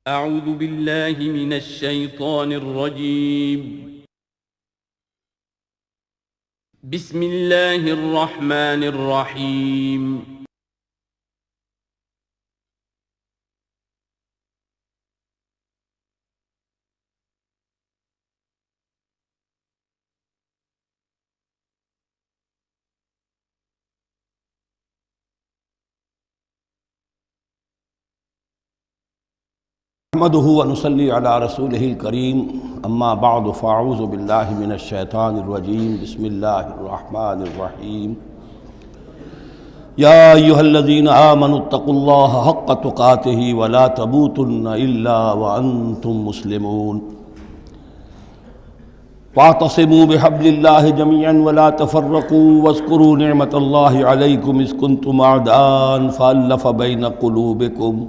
أعوذ بالله من الشيطان الرجيم. بسم الله الرحمن الرحيم. نحمده ونصلي على رسوله الكريم اما بعد فاعوذ بالله من الشيطان الرجيم بسم الله الرحمن الرحيم يا ايها الذين آمنوا اتقوا الله حق تقاته ولا تموتن الا وانتم مسلمون واعتصموا بحبل الله جميعا ولا تفرقوا واذكروا نعمة الله عليكم اذ كنتم اعداء فألف بين قلوبكم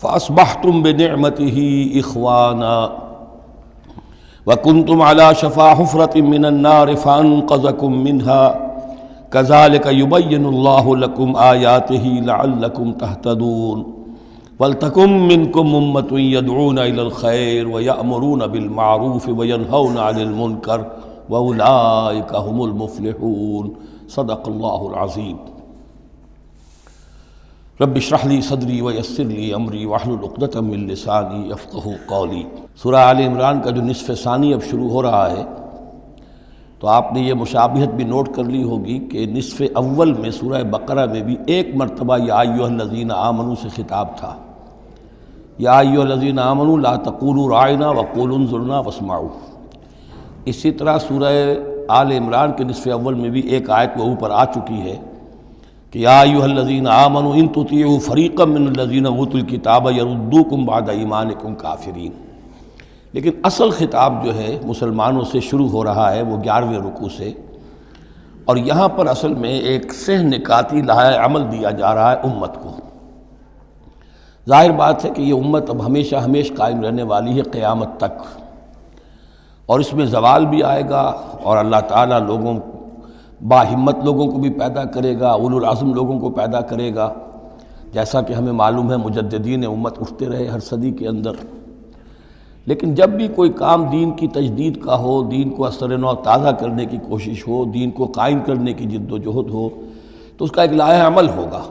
فأصبحتم بنعمته إخوانا وكنتم على شفا حفرة من النار فأنقذكم منها كذلك يبين الله لكم آياته لعلكم تهتدون ولتكن منكم أمة يدعون إلى الخير ويأمرون بالمعروف وينهون عن المنكر وأولئك هم المفلحون صدق الله العظيم رب اشرح لي صدری ویسر لی امری واحلل عقدۃ من لسانی یفقہوا قولی۔ سورہ آل-عمران کا جو نصف ثانی اب شروع ہو رہا ہے تو آپ نے یہ مشابہت بھی نوٹ کر لی ہوگی کہ نصف اول میں سورہ بقرہ میں بھی ایک مرتبہ یا ایھا الذین آمنوا سے خطاب تھا، یا ایھا الذین آمنوا لا تقولوا راعنا وقولوا انظرنا واسمعوا۔ اسی طرح سورہ آل-عمران کے نصف اول میں بھی ایک آیت وہ اوپر آ چکی ہے کہ یا ایھا الذین آمنوا ان تطیعوا فریقا من الذین اوتوا الکتاب یردوکم بعد ایمانکم کافرین۔ لیکن اصل خطاب جو ہے مسلمانوں سے شروع ہو رہا ہے وہ 11ویں رکوع سے، اور یہاں پر اصل میں ایک سہ نکاتی لائحہ عمل دیا جا رہا ہے امت کو۔ ظاہر بات ہے کہ یہ امت اب ہمیشہ قائم رہنے والی ہے قیامت تک، اور اس میں زوال بھی آئے گا، اور اللہ تعالیٰ لوگوں باہمت لوگوں کو بھی پیدا کرے گا، اولو العزم لوگوں کو پیدا کرے گا، جیسا کہ ہمیں معلوم ہے مجددین امت اٹھتے رہے ہر صدی کے اندر۔ لیکن جب بھی کوئی کام دین کی تجدید کا ہو، دین کو اثر نو تازہ کرنے کی کوشش ہو، دین کو قائم کرنے کی جد و جہد ہو، تو اس کا ایک لائحہ عمل ہوگا۔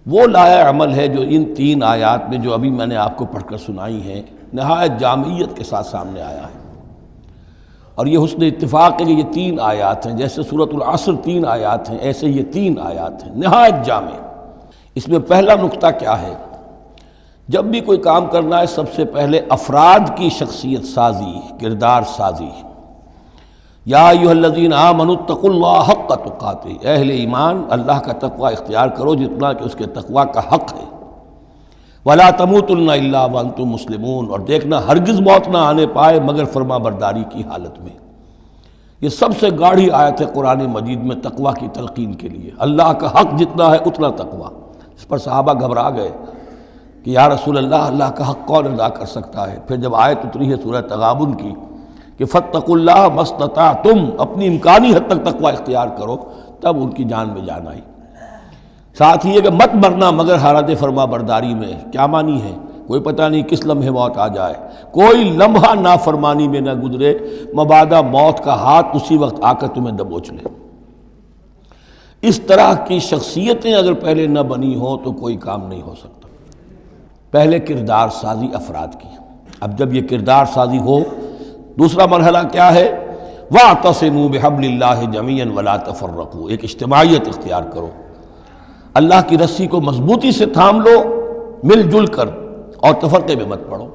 وہ لائحہ عمل ہے جو ان 3 آیات میں جو ابھی میں نے آپ کو پڑھ کر سنائی ہیں نہایت جامعیت کے ساتھ سامنے آیا ہے۔ اور یہ حسن اتفاق ہے کہ یہ 3 آیات ہیں، جیسے سورۃ العصر 3 آیات ہیں، ایسے یہ 3 آیات ہیں نہایت جامع۔ اس میں پہلا نقطہ کیا ہے؟ جب بھی کوئی کام کرنا ہے سب سے پہلے افراد کی شخصیت سازی، کردار سازی۔ یا ایھا الذین آمنوا اتقوا اللہ حق تقاتہ، اہل ایمان اللہ کا تقوی اختیار کرو جتنا کہ اس کے تقوی کا حق ہے۔ وَلَا تَمُوتُنَّ إِلَّا وَأَنْتُمْ مُسْلِمُونَ، اور دیکھنا ہرگز موت نہ آنے پائے مگر فرما برداری کی حالت میں۔ یہ سب سے گاڑھی آیت ہے قرآن مجید میں تقوی کی تلقین کے لیے۔ اللہ کا حق جتنا ہے اتنا تقوی۔ اس پر صحابہ گھبرا گئے کہ یا رسول اللہ کا حق کون ادا کر سکتا ہے؟ پھر جب آیت اتری ہے سورہ تغابن کی کہ فاتقوا اللہ ما استطعتم، اپنی امکانی حد تک تقوی اختیار کرو، تب ان کی جان میں جان آئی۔ ساتھ ہی ہے کہ مت مرنا مگر حالت فرما برداری میں۔ کیا معنی ہے؟ کوئی پتہ نہیں کس لمحے موت آ جائے، کوئی لمحہ نافرمانی میں نہ گزرے مبادا موت کا ہاتھ اسی وقت آ کر تمہیں دبوچ لے۔ اس طرح کی شخصیتیں اگر پہلے نہ بنی ہوں تو کوئی کام نہیں ہو سکتا۔ پہلے کردار سازی افراد کی۔ اب جب یہ کردار سازی ہو، دوسرا مرحلہ کیا ہے؟ وَاعْتَصِمُوا بِحَبْلِ اللَّهِ جَمِيعًا وَلَا تَفَرَّقُوا، ایک اجتماعیت اختیار کرو، اللہ کی رسی کو مضبوطی سے تھام لو مل جل کر، اور تفرقے میں مت پڑو۔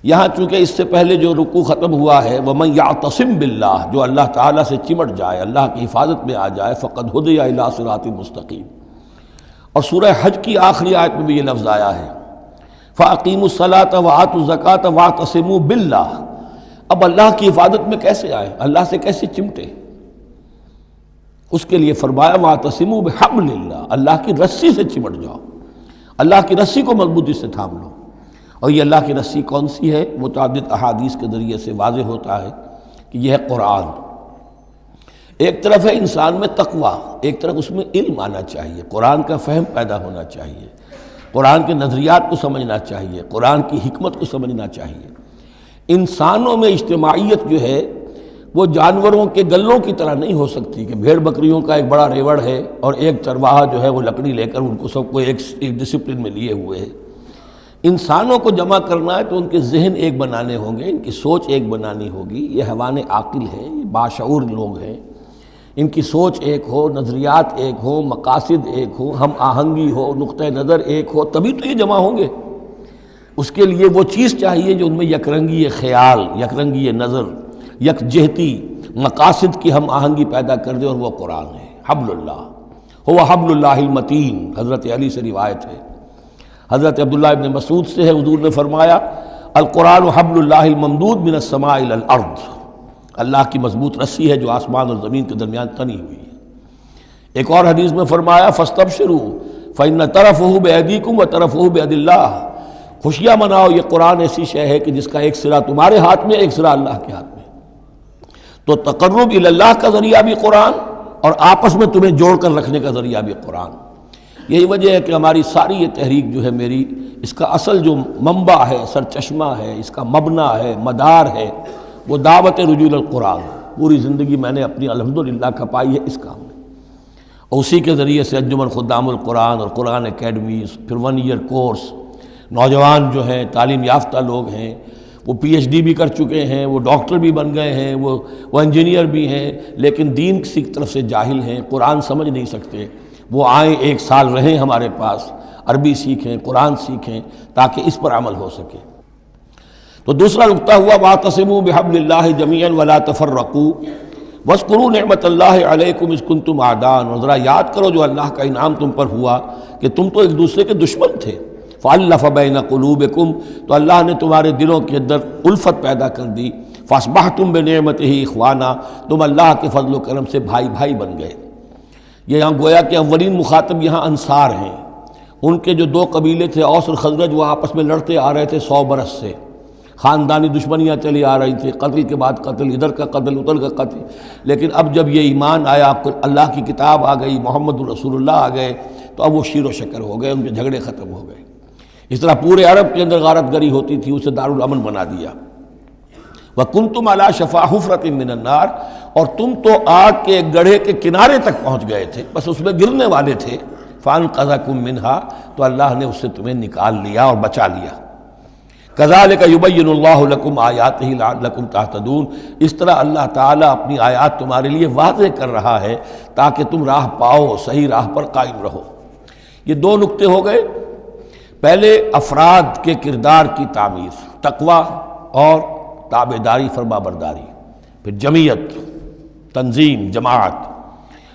یہاں چونکہ اس سے پہلے جو رکوع ختم ہوا ہے وَمَن يَعْتَصِم بِاللَّهِ، جو اللہ تعالیٰ سے چمٹ جائے، اللہ کی حفاظت میں آ جائے، فَقَدْ هُدِیَ إِلَىٰ صِرَاطٍ مُسْتَقِيمٍ۔ اور سورہ حج کی آخری آیت میں بھی یہ لفظ آیا ہے فَأَقِیمُوا الصَّلَاةَ وَآتُوا الزَّکَاةَ وَاعْتَصِمُوا بِاللَّهِ۔ اب اللہ کی حفاظت میں کیسے آئے؟ اللہ سے کیسے چمٹے؟ اس کے لیے فرمایا وَاعْتَصِمُوا بِحَبْلِ اللَّهِ، اللہ کی رسی سے چمٹ جاؤ، اللہ کی رسی کو مضبوطی سے تھام لو۔ اور یہ اللہ کی رسی کون سی ہے؟ متعدد احادیث کے ذریعے سے واضح ہوتا ہے کہ یہ ہے قرآن۔ ایک طرف ہے انسان میں تقوی، ایک طرف اس میں علم آنا چاہیے، قرآن کا فہم پیدا ہونا چاہیے۔ قرآن کے نظریات کو سمجھنا چاہیے، قرآن کی حکمت کو سمجھنا چاہیے۔ انسانوں میں اجتماعیت جو ہے وہ جانوروں کے گلوں کی طرح نہیں ہو سکتی کہ بھیڑ بکریوں کا ایک بڑا ریوڑ ہے اور ایک چرواہا جو ہے وہ لکڑی لے کر ان کو سب کو ایک ڈسپلن میں لیے ہوئے ہے۔ انسانوں کو جمع کرنا ہے تو ان کے ذہن ایک بنانے ہوں گے، ان کی سوچ ایک بنانی ہوگی۔ یہ حیوان عاقل ہیں، یہ باشعور لوگ ہیں، ان کی سوچ ایک ہو، نظریات ایک ہو، مقاصد ایک ہو، ہم آہنگی ہو، نقطہ نظر ایک ہو، تبھی تو یہ جمع ہوں گے۔ اس کے لیے وہ چیز چاہیے جو ان میں یکرنگی خیال، یکرنگی نظر، یکجہتی مقاصد کی ہم آہنگی پیدا کر دے، اور وہ قرآن ہے۔ حبل اللہ هو حبل اللہ المتین، حضرت علی سے روایت ہے۔ حضرت عبداللہ ابن مسعود سے ہے، حضور نے فرمایا القرآن حبل اللہ الممدود من السماء الی الارض، اللہ کی مضبوط رسی ہے جو آسمان اور زمین کے درمیان تنی ہوئی ہے۔ ایک اور حدیث میں فرمایا فاستبشروا فإن طرفه بأيديكم وطرفه بيد اللہ، خوشیاں مناؤ، یہ قرآن ایسی شے ہے کہ جس کا ایک سرا تمہارے ہاتھ میں، ایک سرا اللہ کے ہاتھ میں۔ تو تقرب الی اللہ کا ذریعہ بھی قرآن، اور آپس میں تمہیں جوڑ کر رکھنے کا ذریعہ بھی قرآن۔ یہی وجہ ہے کہ ہماری ساری یہ تحریک جو ہے میری، اس کا اصل جو منبع ہے، سرچشمہ ہے، اس کا مبنی ہے، مدار ہے، وہ دعوت رجوع القرآن۔ پوری زندگی میں نے اپنی الحمدللہ کھپائی ہے اس کام میں، اور اسی کے ذریعے سے انجمن خدام القرآن اور قرآن اکیڈمیز، پھر 1 ایئر کورس، نوجوان جو ہیں تعلیم یافتہ لوگ ہیں، وہ پی ایچ ڈی بھی کر چکے ہیں، وہ ڈاکٹر بھی بن گئے ہیں، وہ انجینئر بھی ہیں، لیکن دین کی طرف سے جاہل ہیں، قرآن سمجھ نہیں سکتے۔ وہ آئیں، 1 سال رہیں ہمارے پاس، عربی سیکھیں، قرآن سیکھیں، تاکہ اس پر عمل ہو سکے۔ تو دوسرا نقطہ ہوا واعتصموا بحبل اللہ جميعا ولا تفرقوا واذکروا نعمت اللہ علیکم اذ کنتم اعداء، اور ذرا یاد کرو جو اللہ کا انعام تم پر ہوا کہ تم تو ایک دوسرے کے دشمن تھے۔ فالف بین قلوبکم، تو اللہ نے تمہارے دلوں کے اندر الفت پیدا کر دی۔ فاصبحتم بنعمتہ اخوانا، تم اللہ کے فضل و کرم سے بھائی بھائی بن گئے۔ یہ یہاں گویا کہ اولین مخاطب یہاں انصار ہیں۔ ان کے جو 2 قبیلے تھے اوس اور خزرج، وہ آپس میں لڑتے آ رہے تھے 100 برس سے، خاندانی دشمنیاں چلی آ رہی تھی، قتل کے بعد قتل، ادھر کا قتل ادھر کا قتل۔ لیکن اب جب یہ ایمان آیا، اللہ کی کتاب آ گئی، محمد رسول اللہ آ گئے، تو اب وہ شیر و شکر ہو گئے، ان کے جھگڑے ختم ہو گئے۔ اس طرح پورے عرب کے اندر غارت گری ہوتی تھی، اسے دارالامن بنا دیا۔ وَكُنْتُمْ عَلَىٰ شَفَا حُفْرَةٍ مِّنَ النَّارِ، اور تم تو آگ کے گڑھے کے کنارے تک پہنچ گئے تھے، بس اس میں گرنے والے تھے۔ فَأَنْقَذَكُم مِّنْهَا، تو اللہ نے اس سے تمہیں نکال لیا اور بچا لیا۔ كَذَلِكَ يُبَيِّنُ اللَّهُ لَكُمْ آيَاتِهِ لَعَلَّكُمْ تَهْتَدُونَ، اس طرح اللہ تعالیٰ اپنی آیات تمہارے لیے واضح کر رہا ہے تاکہ تم راہ پاؤ، صحیح راہ پر قائم رہو۔ یہ 2 نقطے ہو گئے۔ پہلے افراد کے کردار کی تعمیر، تقوی اور تابعداری، فرما برداری، پھر جمعیت، تنظیم، جماعت،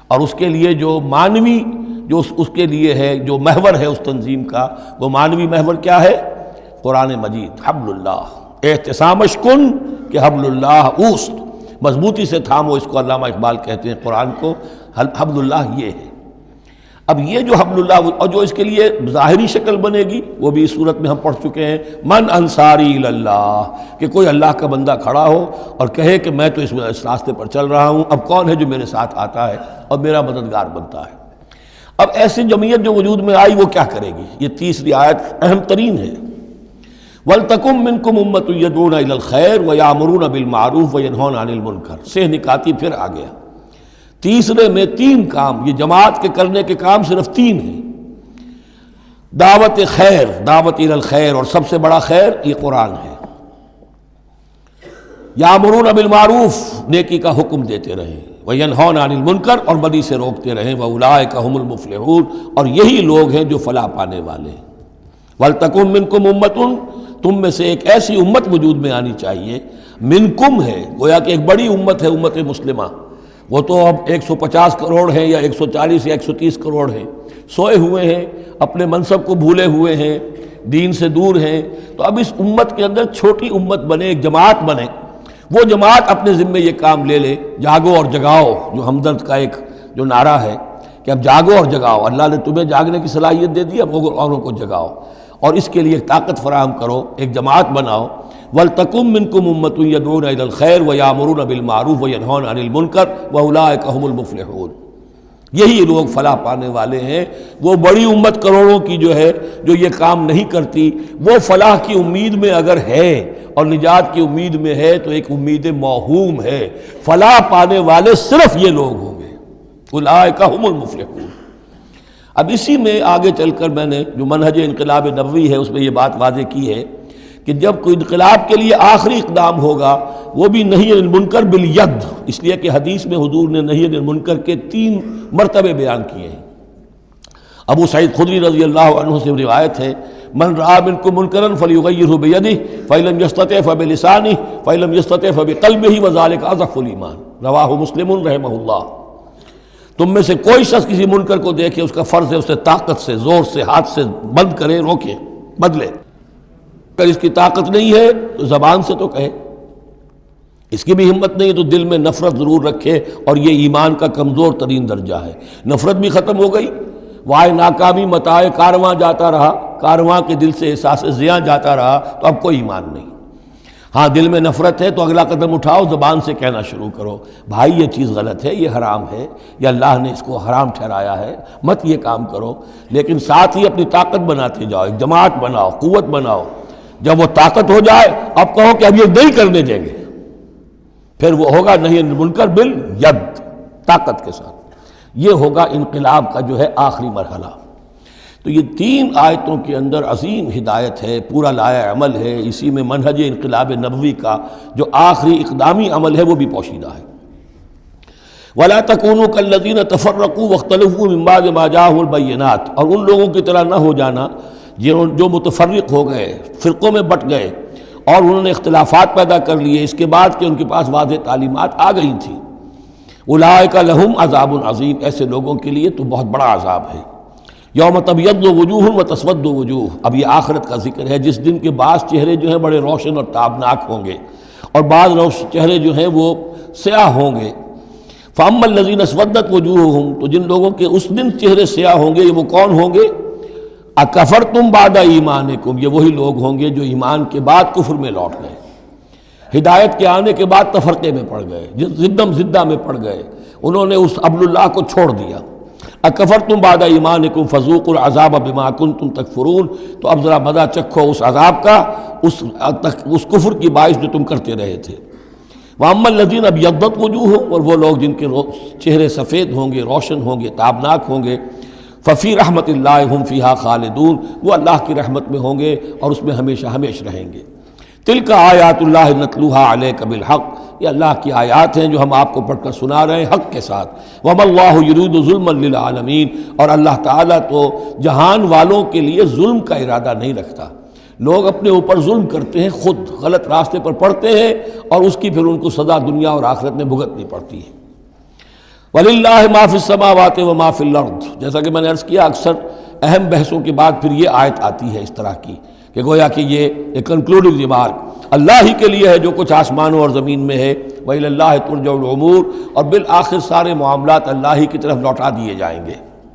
اور اس کے لیے جو معنوی، جو اس کے لیے ہے، جو محور ہے اس تنظیم کا، وہ معنوی محور کیا ہے؟ قرآن مجید، حبل اللہ، اعتصامش کن کہ حبل اللہ اوست، مضبوطی سے تھامو، اس کو علامہ اقبال کہتے ہیں قرآن کو، حبل اللہ یہ ہے۔ اب یہ جو حبل اللہ، اور جو اس کے لیے ظاہری شکل بنے گی، وہ بھی اس صورت میں ہم پڑھ چکے ہیں، من انصاری اللہ، کہ کوئی اللہ کا بندہ کھڑا ہو اور کہے کہ میں تو اس راستے پر چل رہا ہوں، اب کون ہے جو میرے ساتھ آتا ہے اور میرا مددگار بنتا ہے۔ اب ایسی جمعیت جو وجود میں آئی وہ کیا کرے گی؟ یہ تیسری آیت اہم ترین ہے۔ وَلْتَكُن مِّنكُمْ أُمَّةٌ يَدْعُونَ إِلَى الْخَيْرِ وَيَأْمُرُونَ بِالْمَعْرُوفِ وَيَنْهَوْنَ عَنِ الْمُنكَرِ، سے نکاتی پھر آ گیا۔ تیسرے میں 3 کام، یہ جماعت کے کرنے کے کام صرف 3 ہیں۔ دعوت خیر، دعوت الی الخیر، اور سب سے بڑا خیر یہ قرآن ہے۔ یامرون بالمعروف، نیکی کا حکم دیتے رہیں، وینہون عن المنکر، اور بدی سے روکتے رہیں، واولئک ھم المفلحون، اور یہی لوگ ہیں جو فلاح پانے والے ہیں۔ ولتکن منکم امۃ، تم میں سے ایک ایسی امت وجود میں آنی چاہیے، منکم ہے، گویا کہ ایک بڑی امت ہے، امت مسلمہ۔ وہ تو اب 150 کروڑ ہیں یا 140 یا 130 کروڑ ہیں، سوئے ہوئے ہیں، اپنے منصب کو بھولے ہوئے ہیں، دین سے دور ہیں۔ تو اب اس امت کے اندر چھوٹی امت بنے، ایک جماعت بنے، وہ جماعت اپنے ذمے یہ کام لے لے، جاگو اور جگاؤ، جو ہمدرد کا ایک جو نعرہ ہے کہ اب جاگو اور جگاؤ، اللہ نے تمہیں جاگنے کی صلاحیت دے دی، اب اوروں کو جگاؤ، اور اس کے لیے طاقت فراہم کرو، ایک جماعت بناؤ۔ وَلْتَكُن مِّنكُمْ أُمَّةٌ يَدْعُونَ إِلَى الْخَيْرِ وَيَأْمُرُونَ بِالْمَعْرُوفِ وَيَنْهَوْنَ عَنِ الْمُنكَرِ وَأُولَٰئِكَ هُمُ الْمُفْلِحُونَ۔ یہی لوگ فلاح پانے والے ہیں۔ وہ بڑی امت کروڑوں کی جو ہے جو یہ کام نہیں کرتی، وہ فلاح کی امید میں اگر ہے اور نجات کی امید میں ہے تو ایک امید موہوم ہے۔ فلاح پانے والے صرف یہ لوگ ہوں گے، اولئک ھم المفلحون۔ اب اسی میں آگے چل کر میں نے جو منہج انقلاب نبوی ہے اس میں یہ بات واضح کی ہے کہ جب کوئی انقلاب کے لیے آخری اقدام ہوگا وہ بھی نہی عن المنکر بالید، اس لیے کہ حدیث میں حضور نے نہی عن المنکر کے 3 مرتبے بیان کیے ہیں۔ ابو سعید خدری رضی اللہ عنہ سے روایت ہے، من رآ منکم منکرا فلیغیرہ بیدہ فإن لم یستطع فبلسانہ فإن لم یستطع فبقلبہ وذلک اضعف الایمان، رواہ مسلم رحمہ اللہ۔ تم میں سے کوئی شخص کسی منکر کو دیکھے، اس کا فرض ہے اسے طاقت سے، زور سے، ہاتھ سے بند کرے، روکے، بدلے۔ اگر اس کی طاقت نہیں ہے تو زبان سے تو کہے، اس کی بھی ہمت نہیں ہے تو دل میں نفرت ضرور رکھے، اور یہ ایمان کا کمزور ترین درجہ ہے۔ نفرت بھی ختم ہو گئی، وائے ناکامی متاع کارواں جاتا رہا، کارواں کے دل سے احساس زیاں جاتا رہا تو اب کوئی ایمان نہیں۔ ہاں دل میں نفرت ہے تو اگلا قدم اٹھاؤ، زبان سے کہنا شروع کرو، بھائی یہ چیز غلط ہے، یہ حرام ہے، یا اللہ نے اس کو حرام ٹھہرایا ہے، مت یہ کام کرو۔ لیکن ساتھ ہی اپنی طاقت بناتے جاؤ، ایک جماعت بناؤ، قوت بناؤ۔ جب وہ طاقت ہو جائے اب کہو کہ اب یہ نہیں کرنے دیں گے، پھر وہ ہوگا نہی عن المنکر بالید، طاقت کے ساتھ۔ یہ ہوگا انقلاب کا جو ہے آخری مرحلہ۔ تو یہ 3 آیتوں کے اندر عظیم ہدایت ہے، پورا لایا عمل ہے، اسی میں منہج انقلاب نبوی کا جو آخری اقدامی عمل ہے وہ بھی پوشیدہ ہے۔ وَلَا تَكُونُوا كَالَّذِينَ تَفَرَّقُوا وَاخْتَلَفُوا مِن بَعْدِ مَا جَاءَهُمُ الْبَيِّنَاتُ، اور ان لوگوں کی طرح نہ ہو جانا جو متفرق ہو گئے، فرقوں میں بٹ گئے اور انہوں نے اختلافات پیدا کر لیے اس کے بعد کہ ان کے پاس واضح تعلیمات آ گئی تھیں۔ اولئک لہم عذاب عظیم، ایسے لوگوں کے لیے تو بہت بڑا عذاب ہے۔ یوم تبیض وجوہ وتسود وجوہ، اب یہ آخرت کا ذکر ہے، جس دن کے بعض چہرے جو ہیں بڑے روشن اور تابناک ہوں گے اور بعض چہرے جو ہیں وہ سیاہ ہوں گے۔ فاما الذین اسودت وجوہہم، تو جن لوگوں کے اس دن چہرے سیاہ ہوں گے وہ کون ہوں گے؟ اکفرتم بعد ایمانکم، یہ وہی لوگ ہوں گے جو ایمان کے بعد کفر میں لوٹ گئے، ہدایت کے آنے کے بعد تفرقے میں پڑ گئے، زدم زدہ میں پڑ گئے، انہوں نے اس عبد اللہ کو چھوڑ دیا۔ اکفرتم بعد ایمانکم فذوقوا العذاب بما کنتم تکفرون، تو اب ذرا مزہ چکھو اس عذاب کا، اس کفر کی باعث جو تم کرتے رہے تھے۔ واما الذین ابیضت وجوہہم، اور وہ لوگ جن کے چہرے سفید ہوں گے، روشن ہوں گے، تابناک ہوں گے، ففی رحمت اللہ ہم فیہا خالدون، وہ اللہ کی رحمت میں ہوں گے اور اس میں ہمیشہ ہمیشہ رہیں گے۔ تلک آیات اللہ نتلوہا علیک بالحق، یہ اللہ کی آیات ہیں جو ہم آپ کو پڑھ کر سنا رہے ہیں حق کے ساتھ۔ وما اللہ یرید ظلما للعالمین، اور اللہ تعالیٰ تو جہان والوں کے لیے ظلم کا ارادہ نہیں رکھتا۔ لوگ اپنے اوپر ظلم کرتے ہیں، خود غلط راستے پر پڑتے ہیں اور اس کی پھر ان کو سزا دنیا اور آخرت میں بھگتنی پڑتی ہے۔ وَلِلَّهِ مَا فِي السَّمَاوَاتِ وَمَا فِي الْأَرْضِ، جیسا کہ میں نے عرض کیا اکثر اہم بحثوں کے بعد پھر یہ آیت آتی ہے اس طرح کی کہ گویا کہ یہ ایک کنکلوڈنگ ریمارک، اللہ ہی کے لیے ہے جو کچھ آسمانوں اور زمین میں ہے، وَإِلَى اللَّهِ تُرْجَعُ الْأُمُورُ، اور بالآخر سارے معاملات اللہ ہی کی طرف لوٹا دیے جائیں گے۔